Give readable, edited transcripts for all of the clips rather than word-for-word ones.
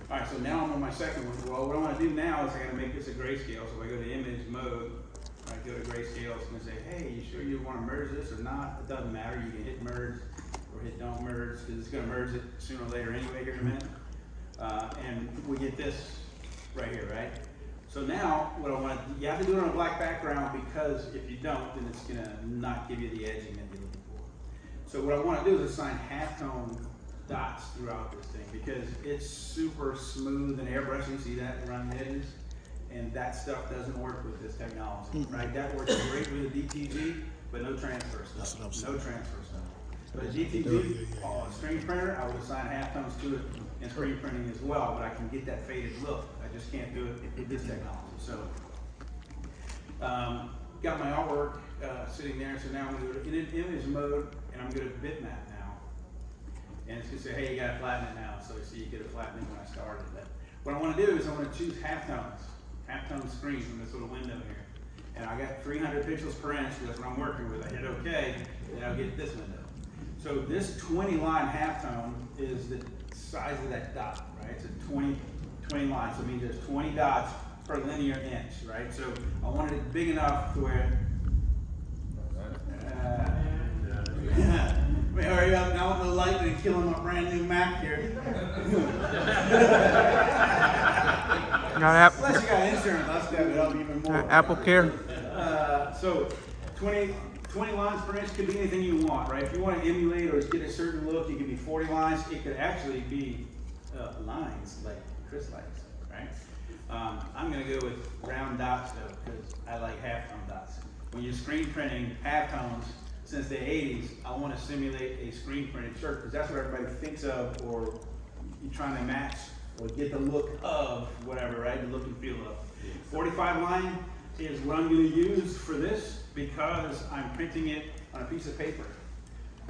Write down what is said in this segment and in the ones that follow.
All right, so now I'm on my second one. Well, what I want to do now is I got to make this a grayscale. So if I go to image mode, I go to grayscale, it's going to say, hey, you sure you want to merge this or not? It doesn't matter. You can hit merge or hit don't merge because it's going to merge it sooner or later anyway here in a minute. And we get this right here, right? So now what I want to, you have to do it on a black background because if you don't, then it's going to not give you the edging that you're looking for. So what I want to do is assign halftone dots throughout this thing because it's super smooth and airbrush. You see that around the edges, and that stuff doesn't work with this technology, right? That works great with a DTG, but no transfer stuff. No transfer stuff. But a DTG screen printer, I would assign halftones to it in screen printing as well, but I can get that faded look. I just can't do it with this technology. So, got my artwork sitting there. So now I'm going to go to image mode, and I'm going to bitmap now. And it's going to say, hey, you got to flatten it now. So you see, you get a flattening when I started. But what I want to do is I want to choose halftone screen from this little window here. And I got 300 pixels per inch. That's what I'm working with. I hit OK, and I'll get this window. So this 20 line halftone is the size of that dot, right? It's a 20 lines. So it means there's 20 dots per linear inch, right? So I wanted it big enough to where. Let me hurry up now with the lightning killing my brand new Mac here. Got Unless you got insurance, I'll step it up even more. Apple Care. So 20 lines per inch could be anything you want, right? If you want to emulate or get a certain look, it could be 40 lines. It could actually be lines like Chris likes, right? I'm going to go with round dots though, because I like halftone dots. When you're screen printing halftones, since the 80s, I want to simulate a screen printed shirt because that's what everybody thinks of, or you're trying to match or get the look of whatever, right? The look and feel of. 45 line is what I'm going to use for this because I'm printing it on a piece of paper.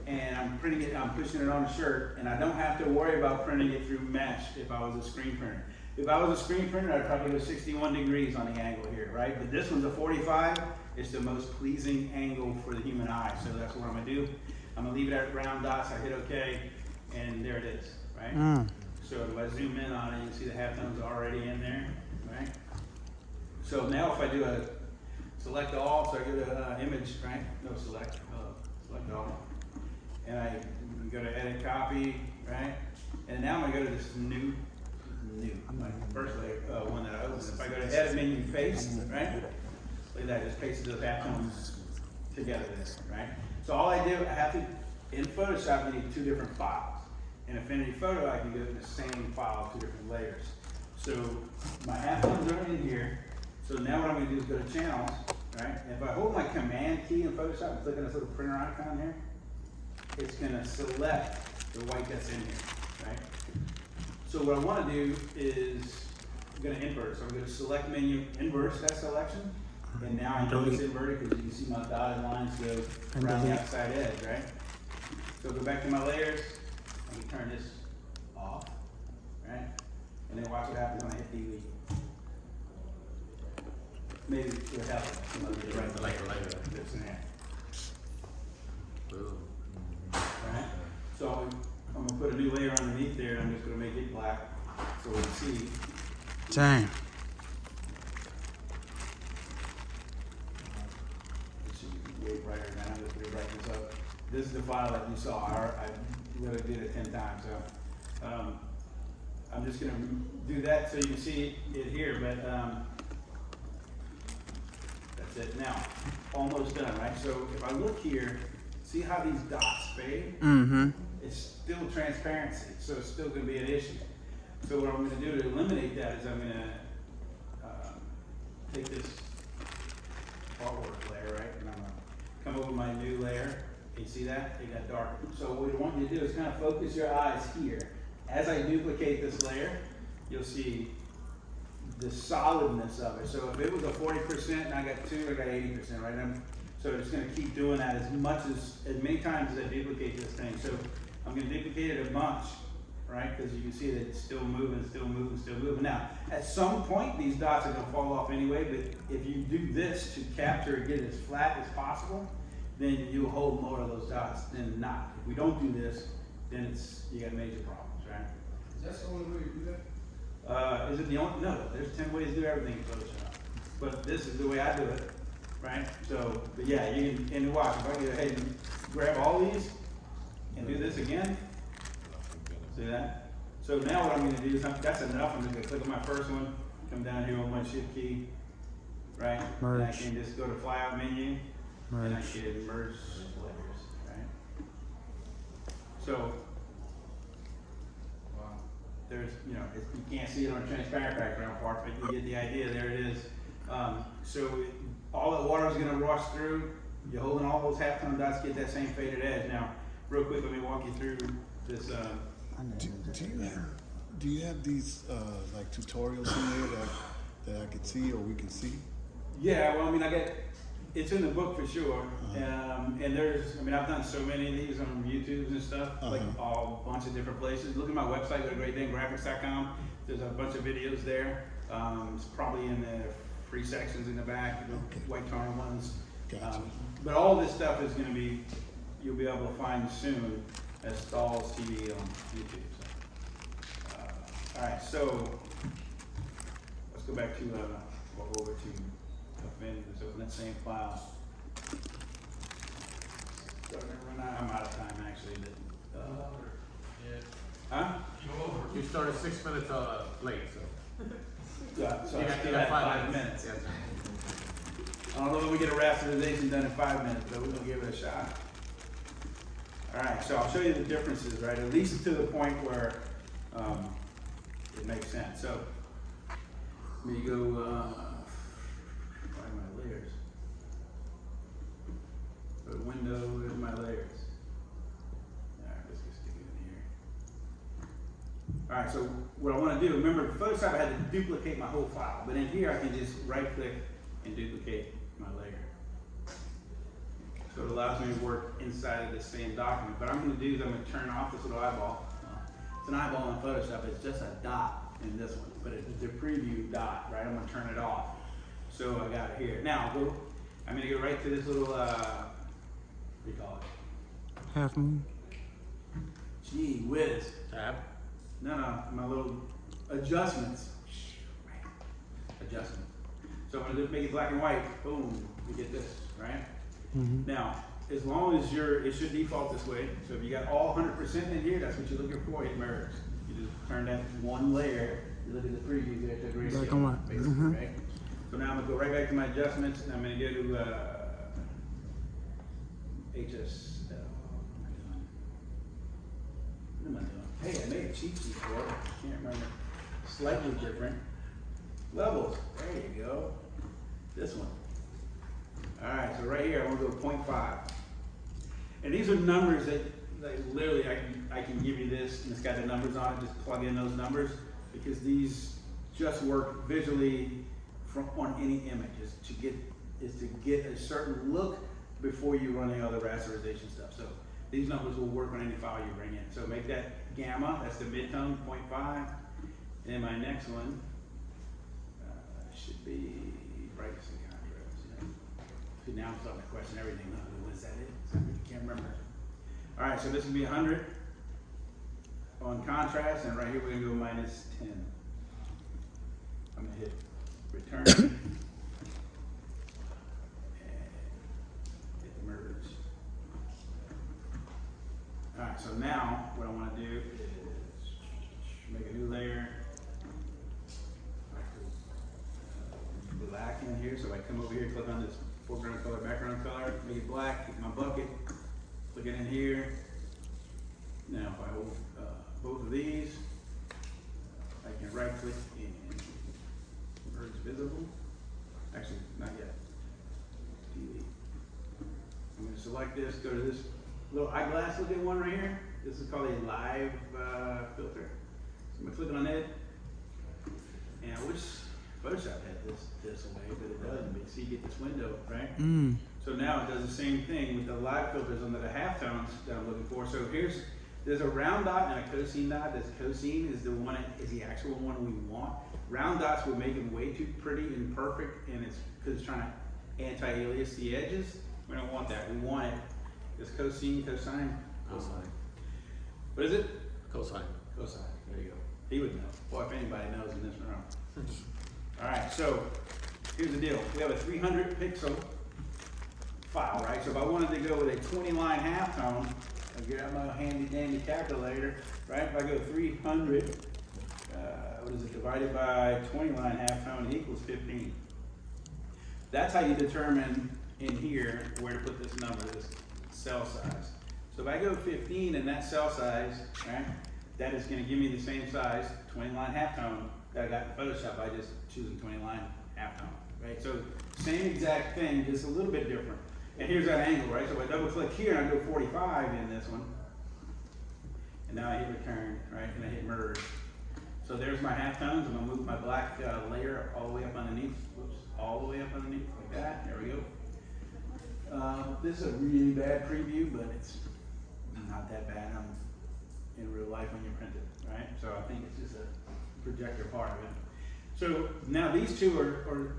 And I'm pushing it on a shirt, and I don't have to worry about printing it through mesh if I was a screen printer. If I was a screen printer, I'd probably go 61 degrees on the angle here, right? But this one's a 45. It's the most pleasing angle for the human eye, so that's what I'm gonna do. I'm gonna leave it at round dots. I hit OK, and there it is, right? So if I zoom in on it, you can see the halftones already in there, right? So now if I do a select all, so I go to image, right? No select all. And I go to edit copy, right? And now I'm gonna go to this new, like first layer, one that I opened. If I go to edit menu paste, right? Look at that, just pasted those halftones together there, right? So all I do, I have to, in Photoshop, I need two different files. In Affinity Photo, I can go to the same file, two different layers. So my halftones are in here. So now what I'm gonna do is go to channels, right? And if I hold my command key in Photoshop and click on this little printer icon here, it's gonna select the white that's in here, right? So what I wanna do is, I'm gonna invert. So I'm gonna select menu, inverse that selection. And now I know it's inverted because you can see my dotted lines go around the outside edge, right? So go back to my layers. Let me turn this off, right? And then watch what happens when I hit delete. Maybe it would help. Right, like a layer that's in there. Right? So I'm gonna put a new layer underneath there, and I'm just gonna make it black so we can see. Dang. Way brighter than I'm just brighten this up. This is the file that you saw. I literally did it 10 times. So I'm just going to do that so you can see it here. But that's it. Now, almost done, right? So if I look here, see how these dots fade? Mm-hmm. It's still transparency, so it's still going to be an issue. So what I'm going to do to eliminate that is I'm going to take this artwork layer, right? And I'm going to come over my new layer. You see that? It got darker. So what we want you to do is kind of focus your eyes here. As I duplicate this layer, you'll see the solidness of it. So if it was a 40% and I got 2, I got 80%, right? So it's going to keep doing that as many times as I duplicate this thing. So I'm going to duplicate it a bunch, right? Because you can see that it's still moving. Now, at some point, these dots are going to fall off anyway, but if you do this to capture and get it as flat as possible, then you'll hold more of those dots than not. If we don't do this, then you got major problems, right? Is that the only way you do that? Is it the only, no, there's 10 ways to do everything in Photoshop. But this is the way I do it, right? So, but yeah, you can, and watch, if I go ahead and grab all these and do this again, see that? So now what I'm gonna do is, that's enough, I'm just gonna click on my first one, come down here on my shift key, right? Merge. And I can just go to flyout menu, and I Merge. can merge layers, right? So, there's, you know, you can't see it on a transparent background part, but you get the idea, there it is. All that water is gonna rush through, you're holding all those halftone dots, get that same faded edge. Now, real quick, let me walk you through this, Do you have these like tutorials in there that I could see or we can see? yeah, well, I mean, it's in the book for sure. And there's, I mean, I've done so many of these on YouTube and stuff, like a bunch of different places. Look at my website, go to greatthinggraphics.com. There's a bunch of videos there. It's probably in the free sections in the back, the white tone ones. Gotcha. But all this stuff is gonna be, you'll be able to find soon as Stahl's TV on YouTube. So, all right, so let's go back to, over to offend, so in that same file. Starting to run out, I'm out of time actually, but, huh? You started 6 minutes late, so. Yeah, so You I got still have 5 5 minutes. Yes. I don't know if we get a rasterization done in 5 minutes, but we're gonna give it a shot. All right, so I'll show you the differences, right? At least to the point where it makes sense. So let me go find my layers. Go to window, where's my layers? All right, let's just stick it in here. All right, so what I want to do, remember Photoshop I had to duplicate my whole file, but in here I can just right click and duplicate my layer. So it allows me to work inside of the same document. But I'm going to do is I'm going to turn off this little eyeball. It's an eyeball in Photoshop, it's just a dot in this one, but it's the preview dot, right? I'm going to turn it off. So I got it here. Now, I'm going to go right to this little, what do you call it? Half moon. Gee whiz. Tab. No, my little adjustments. Adjustment. So I'm gonna make it black and white. Boom, we get this, right? Now, as long as it should default this way. So if you got all 100% in here, that's what you're looking for. It merge. You just turn that one layer. You look at the preview there to the Black and white. basically, right? So now I'm gonna go right back to my adjustments, and I'm gonna go to HS. What am I doing? Hey, I made a cheat sheet for it. Can't remember. Slightly different. Levels. There you go. This one. Alright, so right here I want to go 0.5. And these are numbers that literally I can give you this and it's got the numbers on it, just plug in those numbers because these just work visually on any image is to get a certain look before you run any other rasterization stuff. So these numbers will work on any file you bring in. So make that gamma, that's the midtone, 0.5. And then my next one should be brightness and contrast. See, now I'm starting to question everything. What is that? I can't remember. All right, so this will be 100 on contrast, and right here we're gonna go minus 10. I'm gonna hit return and hit merge. All right, so now what I want to do is make a new layer. Black in here, so I come over here, click on this foreground color, background color, make it black, get my bucket, click it in here. Now if I hold both of these, I can right click and merge visible. Actually, not yet. Delete. I'm going to select this, go to this little eyeglass looking one right here. This is called a live filter. So I'm going to click on it, and I wish Photoshop had this away, but it doesn't. But see, you get this window, right? So now it does the same thing with the live filters under the halftones that I'm looking for. So there's a round dot and a cosine dot. This cosine is the actual one we want. Round dots will make it way too pretty and perfect, and it's because it's trying to anti-alias the edges. We don't want that. We want it. This cosine. Cosine. What is it? Cosine. Cosine, there you go. He would know. Boy, if anybody knows in this room. All right, so here's the deal. We have a 300 pixel file, right? So if I wanted to go with a 20 line halftone, I'll get out my handy dandy calculator, right? If I go 300, what is it, divided by 20 line halftone equals 15. That's how you determine in here where to put this number, this cell size. So if I go 15 in that cell size, right, that is gonna give me the same size, 20 line halftone that I got in Photoshop by just choosing 20 line halftone, right? So same exact thing, just a little bit different. And here's that angle, right? So if I double click here and I go 45 in this one, and now I hit return, right? And I hit merge. So there's my halftones. I'm gonna move my black layer all the way up underneath. Whoops, all the way up underneath like that. There we go. This is a really bad preview, but it's not that bad in real life when you print it, right? So I think it's just a projector part of it. So now these two are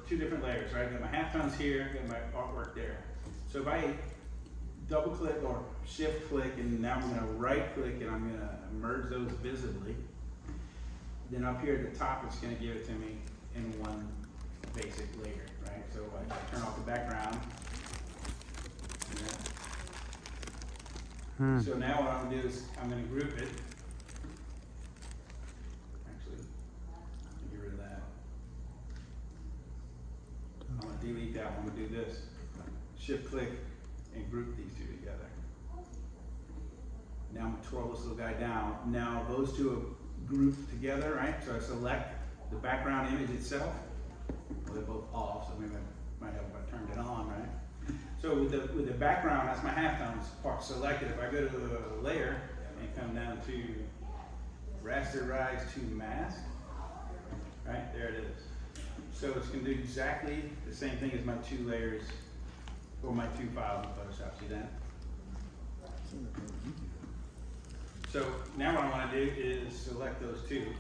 two different layers, right? I got my halftones here, got my artwork there. So if I double click or shift click, and now I'm gonna right click and I'm gonna merge those visibly. Then up here at the top, it's gonna give it to me in one basic layer, right? So I turn off the background. Yeah. So now what I'm gonna do is I'm gonna group it. Actually, get rid of that. I'm gonna delete that one. I'm gonna do this. Shift click and group these two together. Now I'm gonna twirl this little guy down. Now those two are grouped together, right? So I select the background image itself. Well, they're both off, so maybe I might have turned it on, right? So with the background, that's my halftones part selected. If I go to the layer and come down to rasterize to mask, right? There it is. So it's gonna do exactly the same thing as my two layers or my two files in Photoshop. See that? So now what I want to do is select those two,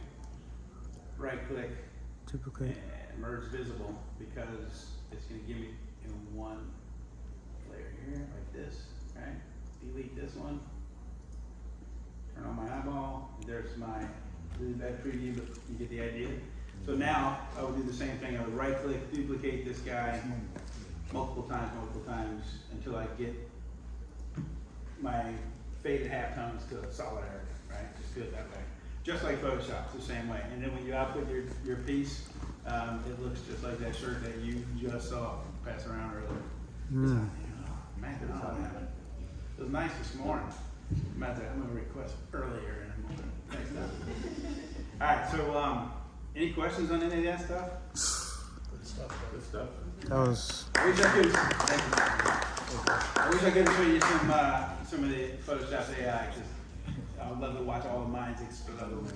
right click, duplicate, and merge visible, because it's going to give me in one layer here, like this, right? Delete this one, turn on my eyeball, there's my really bad preview, but you get the idea. So now I will do the same thing. I would right click, duplicate this guy multiple times until I get my faded halftones to a solid area, right? Just do it that way. Just like Photoshop, it's the same way. And then when you output your piece, it looks just like that shirt that you just saw pass around earlier. Man, it was nice this morning. I'm gonna request earlier in a moment. Next time. All right, so any questions on any of that stuff? Good stuff. that was, I wish I could show you some of the Photoshop AI, because I would love to watch all the minds explode.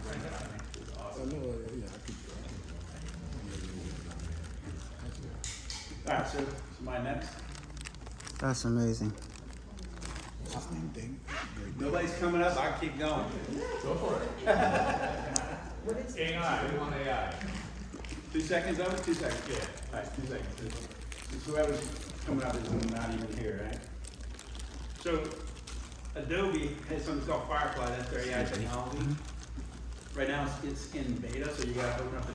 It's awesome. All right, so somebody next. that's amazing. Nobody's coming up. I keep going. Go for it. AI, we want AI. 2 seconds of it. 2 seconds. Yeah. All right, 2 seconds. Whoever's coming up is not even here, right? So Adobe has something called Firefly. That's their AI technology. Right now it's in beta, so you gotta open up the